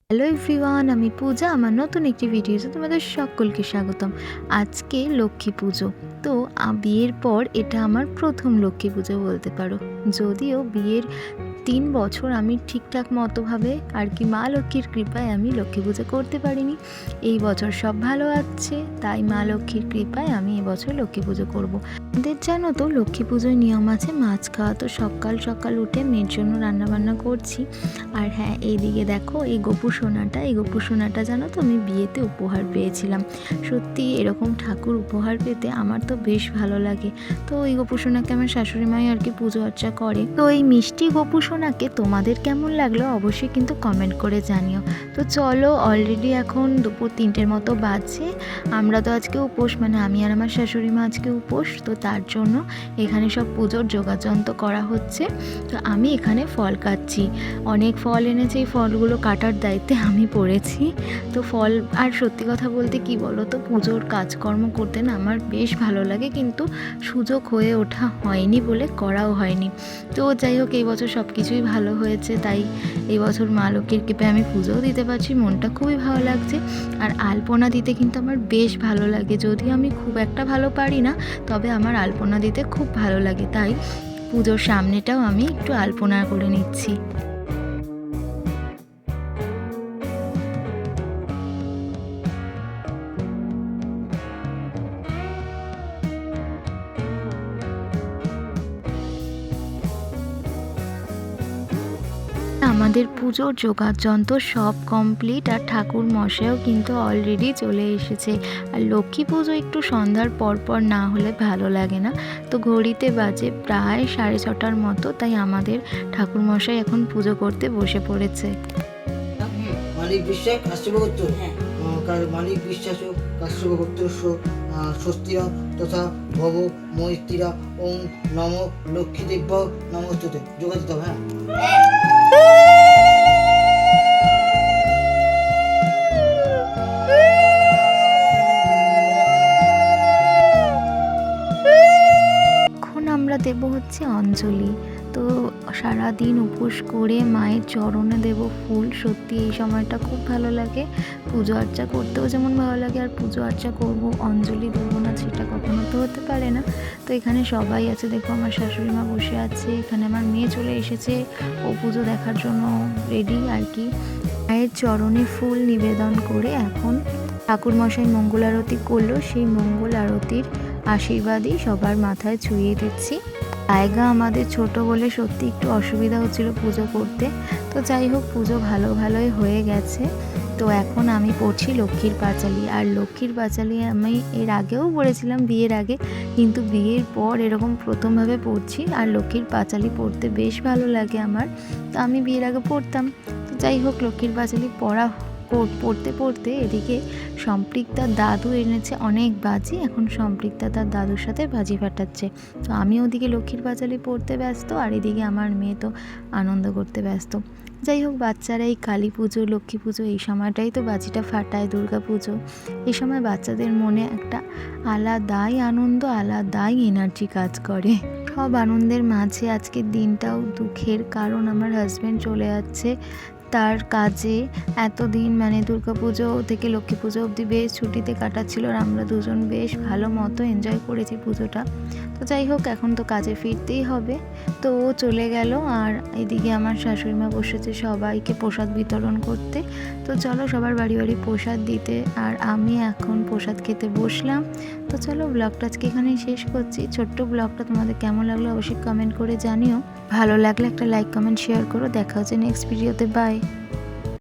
Hello everyone, আমি পূজা। আমার নতুন একটি ভিডিওতে তোমাদের সকলকে স্বাগতম। আজকে লক্ষ্মী পুজো। তো বিয়ের পর এটা আমার প্রথম লক্ষ্মী পুজো বলতে পারো। যদিও বিয়ের ৩ বছর আমি ঠিকঠাক মতোভাবে আর কি মা লক্ষ্মীর কৃপায় আমি লক্ষ্মী পুজো করতে পারিনি। এই বছর সব ভালো আছে, তাই মা লক্ষ্মীর কৃপায় আমি এবছর লক্ষ্মী পুজো করব। আমাদের জানো তো লক্ষ্মী পুজোর নিয়ম আছে মাছ খাওয়া। তো সকাল সকাল উঠে মেয়ের জন্য রান্নাবান্না করছি। আর হ্যাঁ, এইদিকে দেখো এই গোপু সোনাটা জানো তো আমি বিয়েতে উপহার পেয়েছিলাম। সত্যি এরকম ঠাকুর উপহার পেতে আমার তো বেশ ভালো লাগে। তো এই গোপু সোনাকে আমার শাশুড়ি মাই আর কি পুজো আর্চা করে। তো এই মিষ্টি গোপু সোনাকে তোমাদের কেমন লাগলো অবশ্যই কিন্তু কমেন্ট করে জানিও। তো চলো, অলরেডি এখন দুপুর ৩টের মতো বাজছে। আমরা তো আজকে উপোস, মানে আমি আর আমার শাশুড়ি মা আজকে উপোস। তো তার জন্য এখানে সব পুজোর যোগাযন্ত্র করা হচ্ছে। তো আমি এখানে ফল কাটছি। অনেক ফল এনেছে, এই ফলগুলো কাটার দায়িত্বে আমি পড়েছি। তো ফল, আর সত্যি কথা বলতে কি বলো তো, পুজোর কাজকর্ম করতে না আমার বেশ ভালো লাগে, কিন্তু সুযোগ হয়ে ওঠা হয়নি বলে করাও হয়নি। তো যাই হোক, এই বছর সব কিছুই ভালো হয়েছে, তাই এই বছর মা লক্ষ্মীর কৃপায় আমি পুজোও দিতে পারছি, মনটা খুবই ভালো লাগছে। আর আলপনা দিতে কিন্তু আমার বেশ ভালো লাগে, যদিও আমি খুব একটা ভালো পারি না, তবে আমার আলপনা দিতে খুব ভালো লাগে। তাই পুজোর সামনেটাও আমি একটু আলপনা করে নিচ্ছি। আমাদের পুজোর যোগাযন্ত্র সব কমপ্লিট, আর ঠাকুর মশাইও কিন্তু অলরেডি চলে এসেছে। আর লক্ষ্মী পুজো একটু সন্ধ্যার পর না হলে ভালো লাগে না। তো ঘড়িতে বাজে প্রায় 6:30টার মতো, তাই আমাদের ঠাকুর মশাই এখন পুজো করতে বসে পড়েছে। মানিক বিশ্বাস কাশ্যপগোত্র মানিক বিশ্বাস কাশ্যপগোত্র স্বস্তিরা তথা ভব মৈত্রীরা ওং নম লক্ষ্মীদেব্য নমস্তুতে। যোগাযোগ হ্যাঁ। এখন আমরা দেব হচ্ছে অঞ্জলি। তো সারাদিন উপোস করে মায়ের চরণে দেব ফুল। সত্যি এই সময়টা খুব ভালো লাগে, পুজো আর্চা করতেও যেমন ভালো লাগে, আর পুজো আর্চা করব অঞ্জলি দেবো না সেটা কখনো তো হতে পারে না। তো এখানে সবাই আছে, দেখো আমার শাশুড়ি মা বসে আছে, এখানে আমার মেয়ে চলে এসেছে, ও পুজো দেখার জন্য রেডি আর কি। মায়ের চরণে ফুল নিবেদন করে এখন ঠাকুরমশাই মঙ্গল আরতি করলো, সেই মঙ্গল আরতির আশীর্বাদই সবার মাথায় ছুঁয়ে দিচ্ছি। জায়গা আমাদের ছোট বলে সত্যি একটু অসুবিধা হচ্ছিল পুজো করতে। তো যাই হোক, পুজো ভালোই হয়ে গেছে। তো এখন আমি পড়ছি লক্ষ্মীর পাঁচালী। আর লক্ষ্মীর পাঁচালী আমি এর আগেও পড়েছিলাম বিয়ের আগে, কিন্তু বিয়ের পর এরকম প্রথমভাবে পড়ছি। আর লক্ষ্মীর পাঁচালী পড়তে বেশ ভালো লাগে আমার, তো আমি বিয়ের আগে পড়তাম। তো যাই হোক, লক্ষ্মীর পাঁচালী পড়তে এদিকে সম্পৃক্তার দাদু এনেছে অনেক বাজি। এখন সম্পৃক্তা তার দাদুর সাথে বাজি ফাটাচ্ছে। তো আমি ওদিকে লক্ষ্মীর পাঁচালী পড়তে ব্যস্ত, আর এদিকে আমার মেয়ে তো আনন্দ করতে ব্যস্ত। যাই হোক, বাচ্চারা এই কালী পুজো, লক্ষ্মী পুজো এই সময়টাই তো বাজিটা ফাটায়, দুর্গা পুজো, এই সময় বাচ্চাদের মনে একটা আলাদাই আনন্দ, আলাদাই এনার্জি কাজ করে। সব আনন্দের মাঝে আজকের দিনটাও দুঃখের, কারণ আমার হাজব্যান্ড চলে যাচ্ছে তার কাজে। এতদিন মানে দুর্গাপুজো থেকে লক্ষ্মী পুজো অবধি বেশ ছুটিতে কাটাচ্ছিল, আর আমরা দুজন বেশ ভালো মতো এনজয় করেছি পুজোটা। তো যাই হোক, এখন তো কাজে ফিরতেই হবে। তো ও চলে গেল, আর এদিকে আমার শাশুড়ি মা বসেছে সবাইকে প্রসাদ বিতরণ করতে। তো চলো সবার বাড়ি বাড়ি প্রসাদ দিতে, আর আমি এখন প্রসাদ খেতে বসলাম। তো চলো, ব্লগটা আজকে এখানেই শেষ করছি। ছোট্ট ব্লগটা তোমাদের কেমন লাগলো অবশ্যই কমেন্ট করে জানিও। ভালো লাগলে একটা লাইক কমেন্ট শেয়ার করো। দেখা হচ্ছে নেক্সট ভিডিওতে। বাই।